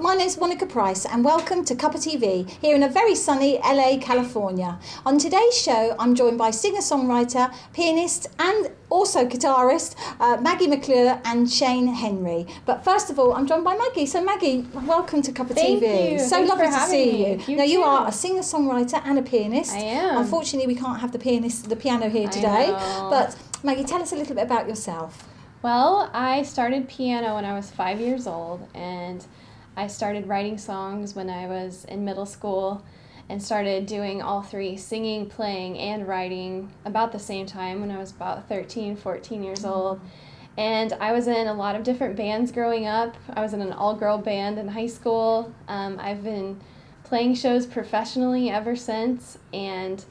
my name's Monica Price and welcome to Cuppa TV here in a very sunny LA, California. On today's show, I'm joined by singer-songwriter, pianist and also guitarist Maggie McClure and Shane Henry. But first of all, I'm joined by Maggie. So Maggie, welcome to Cuppa TV. Thank you. So lovely to see you. Now you too. are a singer-songwriter and a pianist. I am. Unfortunately, we can't have the piano here today. But Maggie, tell us a little bit about yourself. Well, I started piano when I was 5 years old, and I started writing songs when I was in middle school and started doing all three, singing, playing, and writing about the same time when I was about 13, 14 years old. And I was in a lot of different bands growing up. I was in an all-girl band in high school. I've been playing shows professionally ever since, and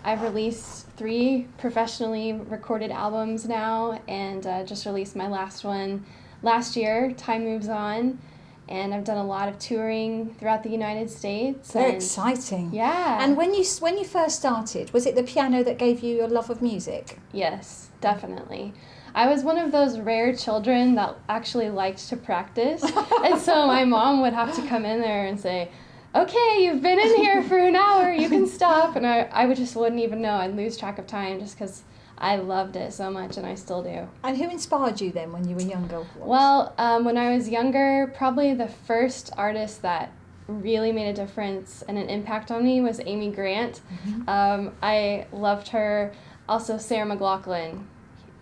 I've released 3 professionally recorded albums now, and just released my last one last year, Time Moves On, and I've done a lot of touring throughout the United States. Very exciting. Yeah. And when you first started, was it the piano that gave you your love of music? Yes, definitely. I was one of those rare children that actually liked to practice, and so my mom would have to come in there and say, okay, you've been in here for an hour, you can stop. And I wouldn't even know. I'd lose track of time just because I loved it so much, and I still do. And who inspired you then when you were younger? Well, when I was younger, probably the first artist that really made a difference and an impact on me was Amy Grant. Mm-hmm. I loved her. Also, Sarah McLachlan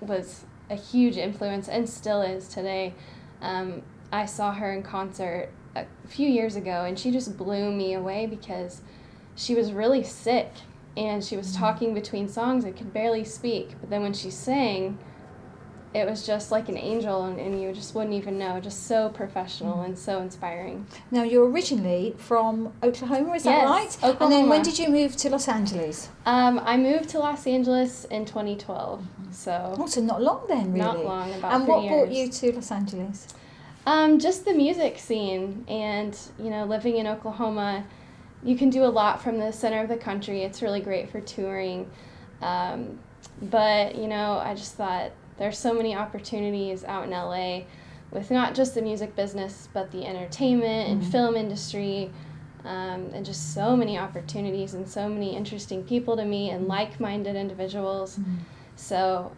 was a huge influence and still is today. I saw her in concert a few years ago, and she just blew me away because she was really sick and she was talking between songs and could barely speak, but then when she sang, it was just like an angel, and you just wouldn't even know. Just so professional and so inspiring. Now, you're originally from Oklahoma, is that right? Yes, Oklahoma. And then when did you move to Los Angeles? I moved to Los Angeles in 2012, so... Oh, so not long then, really? Not long, about 3 years. And what brought you to Los Angeles? Just the music scene, and living in Oklahoma, you can do a lot from the center of the country. It's really great for touring, but I just thought there's so many opportunities out in LA with not just the music business but the entertainment and film industry, and just so many opportunities and so many interesting people to meet and like-minded individuals. So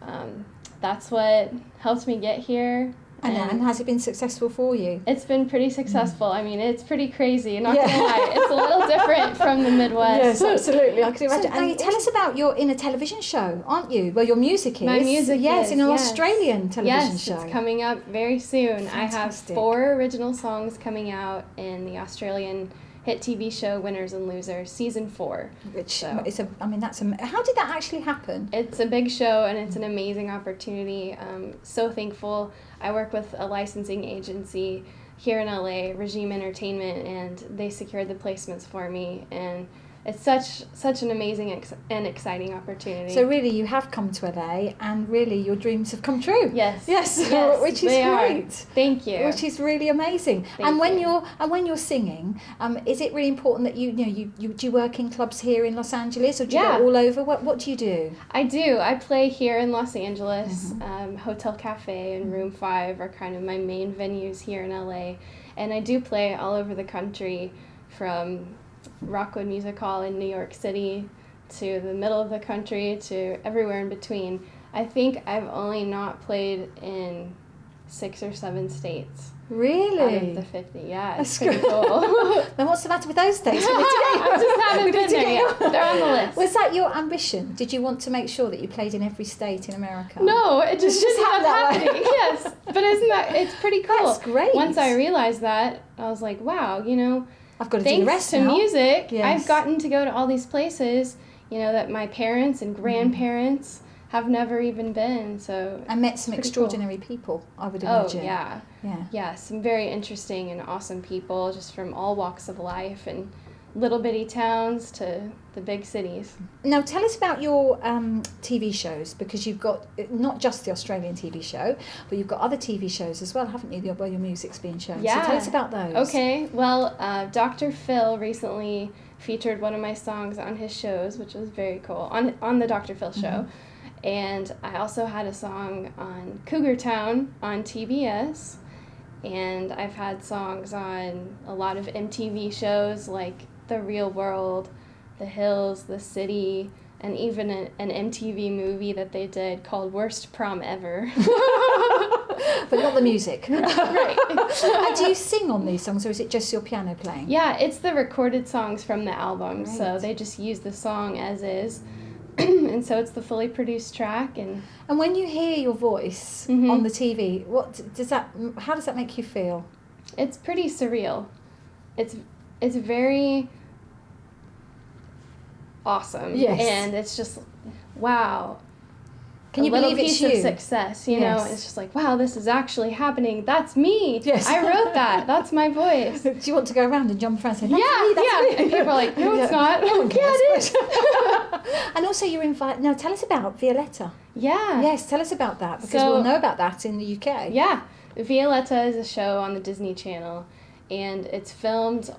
that's what helped me get here. And has it been successful for you? It's been pretty successful. I mean, it's pretty crazy, not gonna lie. It's a little different from the Midwest. Yes, absolutely. I can imagine. So, and tell us about you're in a television show, aren't you? Well, your music is. My music is. In an yes. Australian television show. Yes, it's coming up very soon. Fantastic. I have 4 original songs coming out in the Australian hit TV show Winners and Losers Season 4. Which how did that actually happen? It's a big show, and it's an amazing opportunity. So thankful. I work with a licensing agency here in LA, Regime Entertainment, and they secured the placements for me, and it's such an amazing and exciting opportunity. So really, you have come to LA, and really, your dreams have come true. Yes, which is great. Thank you. Which is really amazing. And when you're singing, is it really important that you do you work in clubs here in Los Angeles, or do you go all over? What do you do? I do. I play here in Los Angeles. Hotel Cafe and Room 5 are kind of my main venues here in LA, and I do play all over the country, from Rockwood Music Hall in New York City to the middle of the country to everywhere in between. I think I've only not played in 6 or 7 states. Really? Out of the 50, yeah. It's pretty cool. Then what's the matter with those states? I just haven't been there yet. They're on the list. Was that your ambition? Did you want to make sure that you played in every state in America? No, it just ended up happening. Yes, but it's pretty cool. That's great. Once I realized that, I was like, wow, I've got to do the rest thanks to now. music, Yes. I've gotten to go to all these places, that my parents and grandparents have never even been. So I met some extraordinary people, I would imagine. Oh, yeah, some very interesting and awesome people, just from all walks of life, and little bitty towns to the big cities. Now tell us about your TV shows, because you've got not just the Australian TV show, but you've got other TV shows as well, haven't you, where your music's being shown? Yeah. So tell us about those. Okay, well, Dr. Phil recently featured one of my songs on his shows, which was very cool, on the Dr. Phil show. And I also had a song on Cougar Town on TBS. and I've had songs on a lot of MTV shows like The Real World, The Hills, The City, and even an MTV movie that they did called Worst Prom Ever. But not the music. Right. And do you sing on these songs, or is it just your piano playing? Yeah, it's the recorded songs from the album, Right. so they just use the song as is. And so it's the fully produced track. And when you hear your voice Mhm. on the TV, how does that make you feel? it's pretty surreal. It's very awesome. Yes. And it's just, wow. Can you believe it's a little you? piece of success, you know? Yes. It's just like, wow, this is actually happening. That's me. Yes. I wrote that. That's my voice. Do you want to go around and jump around and say, that's Yeah, me, that's yeah. me? And people are like, no, it's Yeah. not. No one Yeah, cares. it is. And also you're invited. Now tell us about Violetta. Yeah. Yes, tell us about that, because So- we'll know about that in the UK. Yeah. Violetta is a show on the Disney Channel, and it's filmed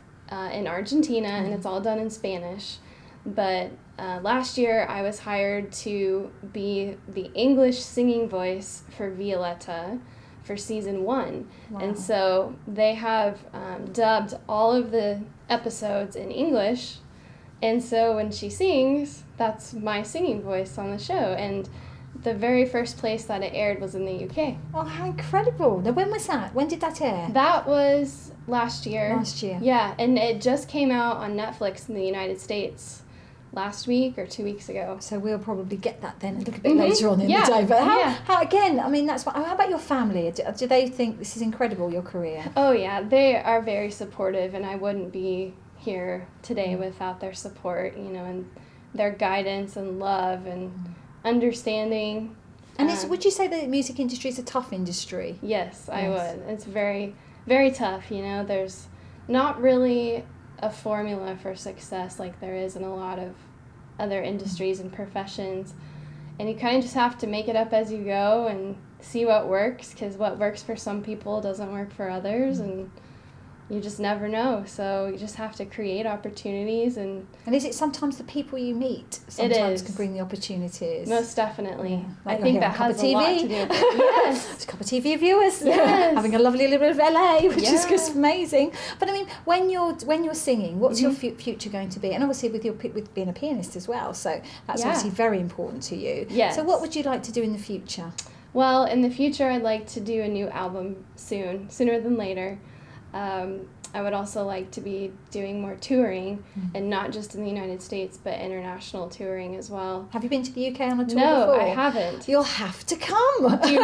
in Argentina, and it's all done in Spanish. But last year, I was hired to be the English singing voice for Violetta for season 1. Wow. And so they have dubbed all of the episodes in English. And so when she sings, that's my singing voice on the show. And the very first place that it aired was in the UK. Oh, how incredible. Now, when was that? When did that air? That was last year. Last year. Yeah, and it just came out on Netflix in the United States last week or 2 weeks ago. So we'll probably get that then a little bit Mhm. later on in Yeah, the day. But yeah. how again, I mean, that's what, how about your family? Do they think this is incredible, your career? Oh yeah, they are very supportive, and I wouldn't be here today without their support, you know, and their guidance and love and understanding. And Um, would you say the music industry is a tough industry? Yes, I Yes. would. It's very, very tough, you know. There's not really a formula for success like there is in a lot of other industries and professions. And you kind of just have to make it up as you go and see what works, because what works for some people doesn't work for others, and you just never know. So you just have to create opportunities, and And is it sometimes the people you meet sometimes is. can bring the opportunities? most definitely. Yeah. Like I you're think here on that Cuppa has a lot TV. to do with it. Yes. It's a couple of TV viewers. Yes. Having a lovely little bit of LA, which is Yeah. just amazing. But I mean, when you're singing, what's your Mhm. future going to be? And obviously with being a pianist as well, so that's Yeah. obviously very important to you. Yes. So what would you like to do in the future? Well, in the future, I'd like to do a new album sooner than later. I would also like to be doing more touring, and not just in the United States, but international touring as well. Have you been to the UK on a tour No, before? I haven't. You'll have to come. Do you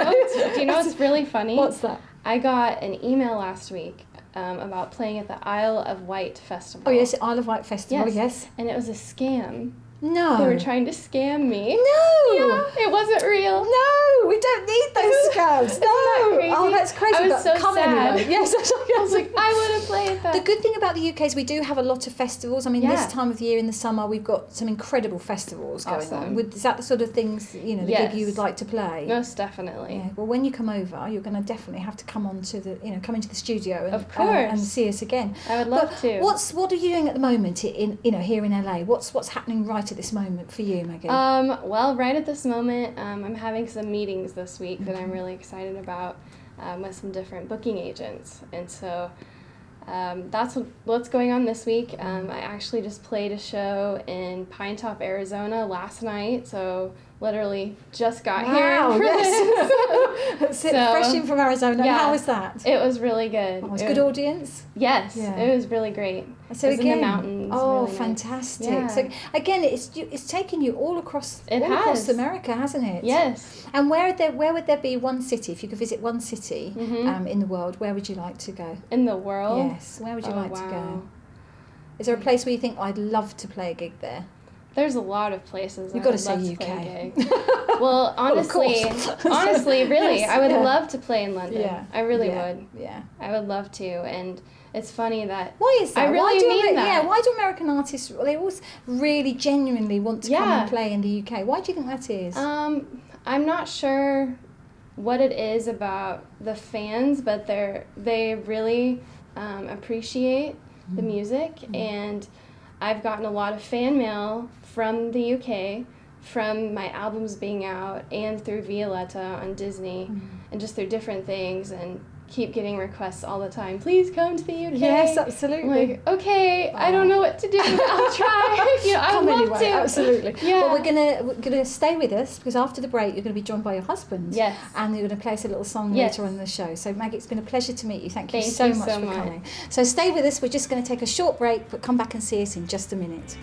know? What's really funny? What's that? I got an email last week about playing at the Isle of Wight Festival. Oh yes, Isle of Wight Festival. Yes. Yes. And it was a scam. No. They were trying to scam me. No. Yeah, it wasn't real. No, we don't need those scams. Isn't No. that crazy? Oh, that's crazy. I was but so come sad. anyway. Yes, I was like, I want to play at that. The good thing about the UK is we do have a lot of festivals. I mean, Yeah. this time of year in the summer, we've got some incredible festivals going on. Awesome. Is that the sort of things, the Yes. gig you would like to play? Most definitely. Yeah. Well, when you come over, you're going to definitely have to come into the studio and Of course. and see us again. I would love But to. what are you doing at the moment in here in LA? What's happening right at this moment for you, Maggie? Well, right at this moment, I'm having some meetings this week that I'm really excited about with some different booking agents. And so that's what's going on this week. I actually just played a show in Pine Top, Arizona last night, so literally just got Wow, here for yes. this. So, fresh in from Arizona. yeah. How was that? It was really good. Oh, it was a good audience. Yes, Yeah. it was really great. So it was again, in the mountains. oh, really nice. fantastic! Yeah. So again, it's taken you all across has. America, hasn't it? Yes. And where would there be one city, if you could visit one city Mhm. in the world? Where would you like to go? In the world? Yes. Where would you Oh, like to wow. go? Is there a place where you think I'd love to play a gig there? There's a lot of places. You've I got would to say love UK. play a gig. Well, of course. honestly, really, Yes, I would yeah. love to play in London. Yeah. I really Yeah. would. Yeah. I would love to, and it's funny that Why is that? I really why do mean that. Yeah. Why do American artists? They always really genuinely want to come Yeah. and play in the UK. Why do you think that is? I'm not sure what it is about the fans, but they really appreciate the music, and I've gotten a lot of fan mail from the UK, from my albums being out, and through Violetta on Disney, and just through different things, and keep getting requests all the time. Please come to the UK. Yes, absolutely. I'm like, okay, I don't know what to do. I'll try. I would love anyway, to. Absolutely. Yeah. Well, we're gonna stay with us because after the break you're going to be joined by your husband. Yes. And you're going to play us a little song Yes. later on in the show. So Maggie, it's been a pleasure to meet you. Thank you Thank so you much so for much. coming. So stay with us. We're just going to take a short break, but come back and see us in just a minute.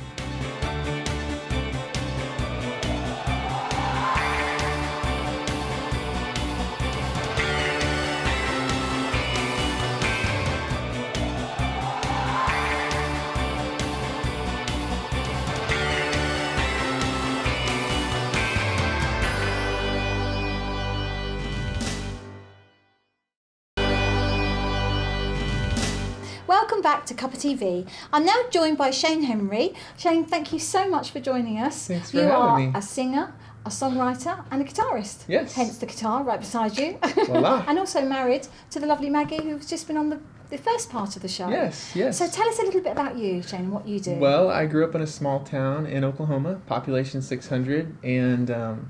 Welcome back to Cuppa TV. I'm now joined by Shane Henry. Shane, thank you so much for joining us. Thanks for having me. You are a singer, a songwriter and a guitarist. Yes. Hence the guitar right beside you. Voila. And also married to the lovely Maggie who's just been on the first part of the show. Yes, yes. So tell us a little bit about you, Shane, and what you do. Well, I grew up in a small town in Oklahoma, population 600, and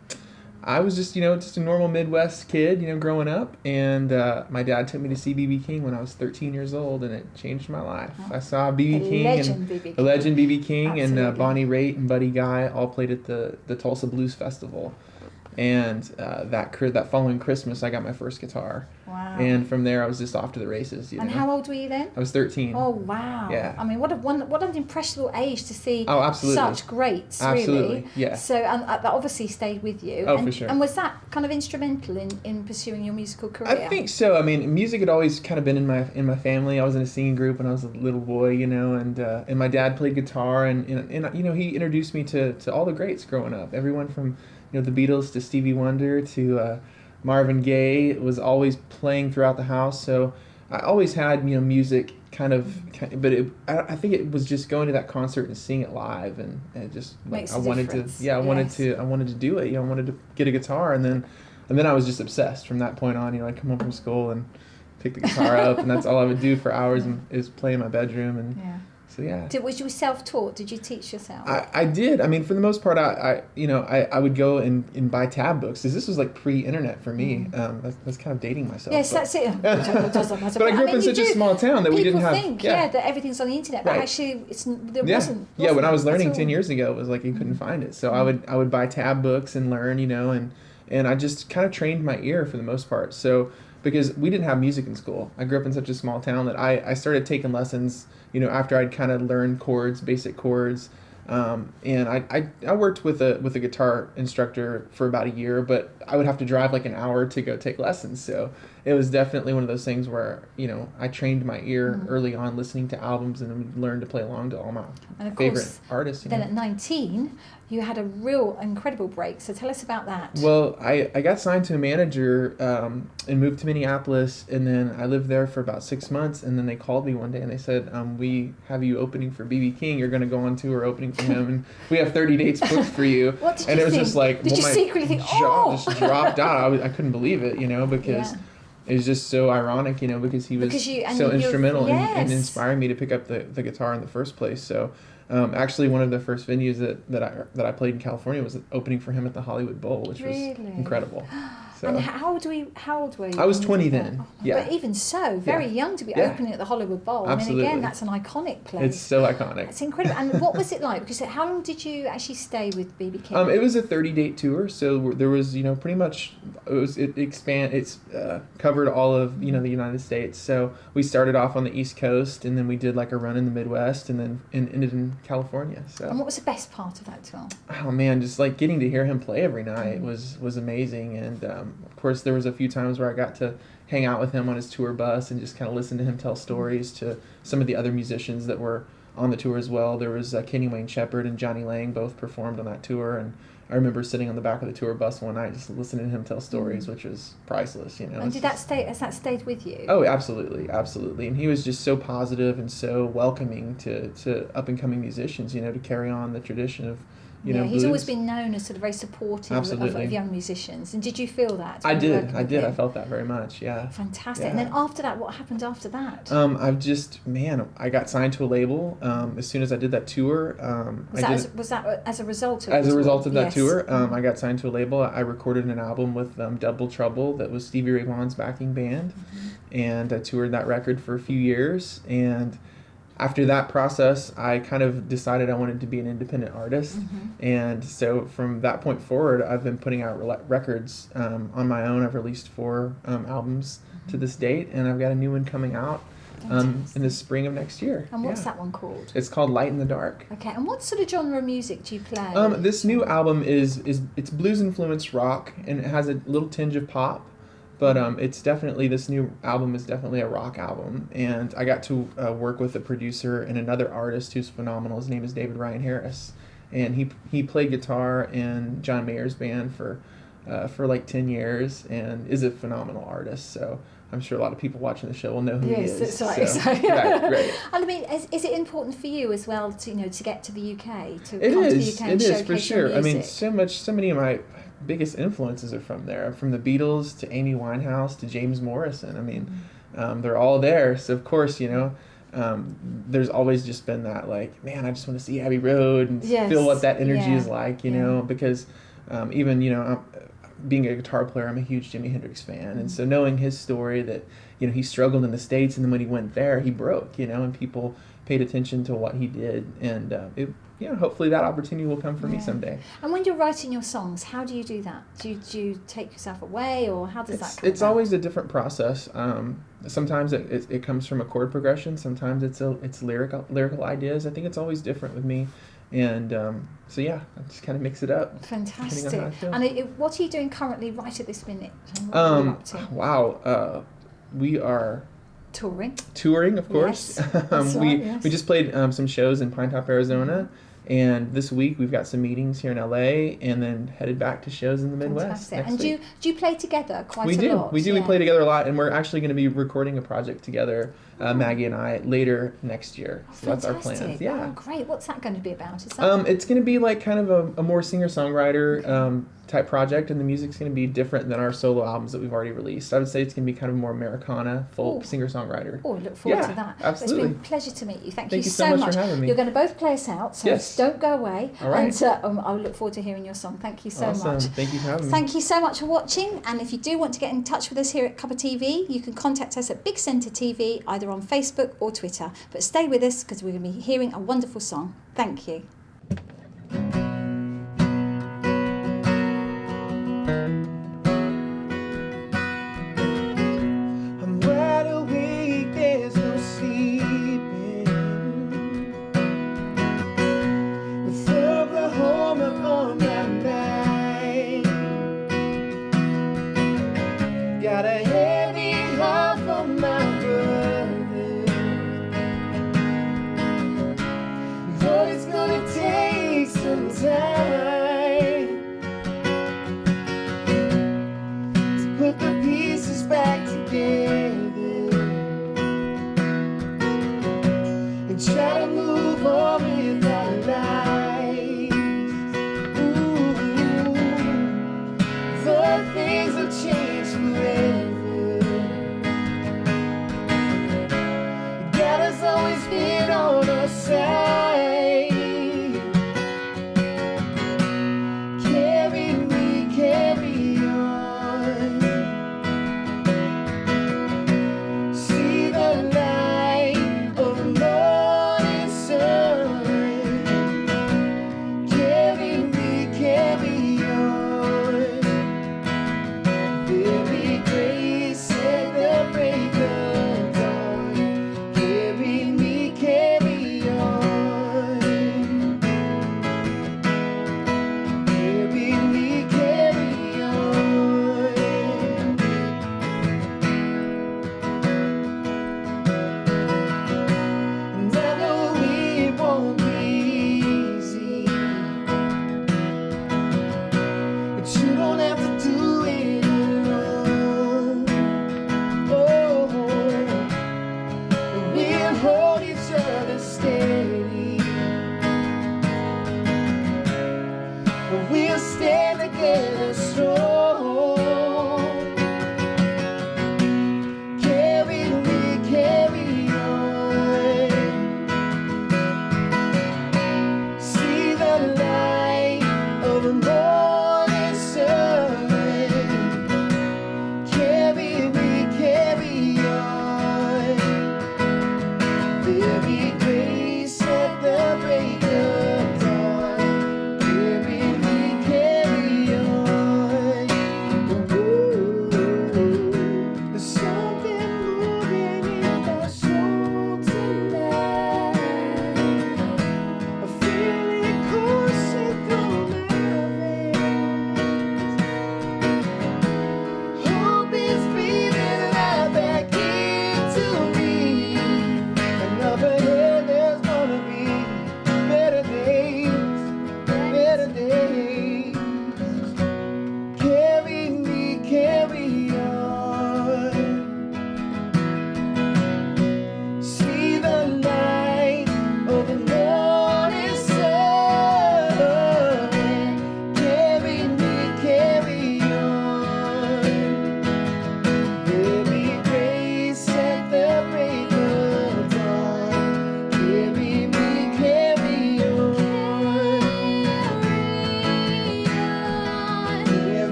I was just a normal Midwest kid, growing up, and my dad took me to see B.B. King when I was 13 years old, and it changed my life. I saw B.B. King, the legend B.B. King, Absolutely. and Bonnie Raitt and Buddy Guy all played at the Tulsa Blues Festival, and that following Christmas, I got my first guitar. Wow. And from there, I was just off to the races. And how old were you then? I was 13. Oh, wow. Yeah. I mean, what an impressionable age to see absolutely. such greats, Absolutely. really. Yeah. So that obviously stayed with you. Oh, and, for sure. And was that kind of instrumental in pursuing your musical career? I think so. I mean, music had always kind of been in my family. I was in a singing group when I was a little boy, and my dad played guitar, and he introduced me to all the greats growing up. Everyone from the Beatles to Stevie Wonder to Marvin Gaye was always playing throughout the house. So I always had music but I think it was just going to that concert and seeing it live, and it just Makes I wanted difference. to I wanted to do it. I wanted to get a guitar, and then I was just obsessed from that point on. I'd come home from school and pick the guitar up, and that's all I would do for hours is play in my bedroom. And Yeah. so yeah. Was you self-taught? Did you teach yourself? I did. I mean, for the most part, I would go and buy tab books, because this was like pre-internet for me. That's kind of dating myself. Yes, that's it. It doesn't matter. But I grew up in such a small town that we didn't have. People think, that everything's on the internet, but Right. actually, there wasn't. Yeah, when I was at learning all. 10 years ago, it was like you couldn't find it. So I would buy tab books and learn, and I just kind of trained my ear for the most part. So because we didn't have music in school, I grew up in such a small town that I started taking lessons, after I'd kind of learned basic chords. And I worked with a guitar instructor for about a year, but I would have to drive like an hour to go take lessons. So it was definitely one of those things where, I trained my ear early on listening to albums and learned to play along to all my favorite artists. Then at 19, you had a real incredible break. So tell us about that. Well, I got signed to a manager and moved to Minneapolis, and then I lived there for about 6 months, and then they called me one day and they said, we have you opening for B.B. King. You're going to go on tour opening for him, and we have 30 dates booked for you. What did and you it was think? just like, Did you my secretly think, jaw just dropped out. I couldn't believe it, because Yeah. it was just so ironic, because he was so instrumental in inspiring me to pick up the guitar in the first place. So actually, one of the first venues that I played in California was opening for him at the Hollywood Bowl, which was incredible. So. And how old were you? I was 20 then. Yeah. But even so, very young to be opening at the Hollywood Bowl. Absolutely. I mean, again, that's an iconic place. It's so iconic. It's incredible. And what was it like? Because how long did you actually stay with B.B. King? It was a 30-date tour, so there was pretty much it's covered all of the United States. So we started off on the East Coast, and then we did like a run in the Midwest, and then ended in California. So. And what was the best part of that tour? Oh man, just like getting to hear him play every night was amazing, and of course there was a few times where I got to hang out with him on his tour bus and just kind of listen to him tell stories to some of the other musicians that were on the tour as well. There was Kenny Wayne Shepherd and Johnny Lang both performed on that tour, and I remember sitting on the back of the tour bus one night just listening to him tell stories, which was priceless. And has that stayed with you? Oh, absolutely, absolutely. And he was just so positive and so welcoming to up and coming musicians, to carry on the tradition of. He's blues. Always been known as sort of very supportive of young musicians. And did you feel that? I did. I felt that very much. Yeah. Fantastic. Yeah. And then after that, what happened after that? I got signed to a label as soon as I did that tour. Was that as a result of? As a result of that tour, I got signed to a label. I recorded an album with Double Trouble that was Stevie Ray Vaughan's backing band, and I toured that record for a few years. And after that process, I kind of decided I wanted to be an independent artist. And so from that point forward, I've been putting out records on my own. I've released 4 albums to this date, and I've got a new one coming out in the spring of next year. And what's that one called? It's called Light in the Dark. Okay, and what sort of genre of music do you play? This new album is it's blues influenced rock, and it has a little tinge of pop, but it's definitely, this new album is definitely a rock album. And I got to work with a producer and another artist who's phenomenal. His name is David Ryan Harris, and he played guitar in John Mayer's band for like 10 years and is a phenomenal artist. So I'm sure a lot of people watching the show will know who he is. Yes, that's So, right. right. And I mean, is it important for you as well to to get to the UK, to It come is. to the UK and It is showcase for your sure. I mean, music? so many of my biggest influences are from there, from the Beatles to Amy Winehouse to James Morrison. I mean, they're all there. So of course, there's always just been that, like, man, I just want to see Abbey Road and feel what that energy is like, you know, because even, being a guitar player, I'm a huge Jimi Hendrix fan. And so knowing his story that, he struggled in the States, and then when he went there, he broke, and people paid attention to what he did. And hopefully that opportunity will come for me someday. And when you're writing your songs, how do you do that? Do you take yourself away, or how does that come It's about? always a different process. Sometimes it comes from a chord progression. Sometimes it's lyrical ideas. I think it's always different with me. And so I just kind of mix it up. Fantastic. Depending on how I feel. And what are you doing currently right at this minute? What are you up to? Wow. We are touring, of course. Yes, that's right, yes. We just played some shows in Pine Top, Arizona. And this week we've got some meetings here in LA, and then headed back to shows in the Midwest. Fantastic. Next And week. do you play together quite We a do. lot? We do. We play together a lot, and we're actually going to be recording a project together, Maggie and I, later next year. So that's our plan. Fantastic. Yeah. Oh, great. What's that going to be about? Is that It's going to be like kind of a more singer-songwriter type project, and the music's going to be different than our solo albums that we've already released. I would say it's going to be kind of more Americana, folk, singer-songwriter. Oh, I look forward to that. Absolutely. It's been a pleasure to meet you. Thank you so much for having me. You're going to both play us out, so Yes. don't go away. All right. And I'll look forward to hearing your song. Thank you so Awesome. much. Thank you for having me. Thank you so much for watching. And if you do want to get in touch with us here at Cuppa TV, you can contact us at Big Centre TV, either on Facebook or Twitter. But stay with us, because we're going to be hearing a wonderful song. Thank you.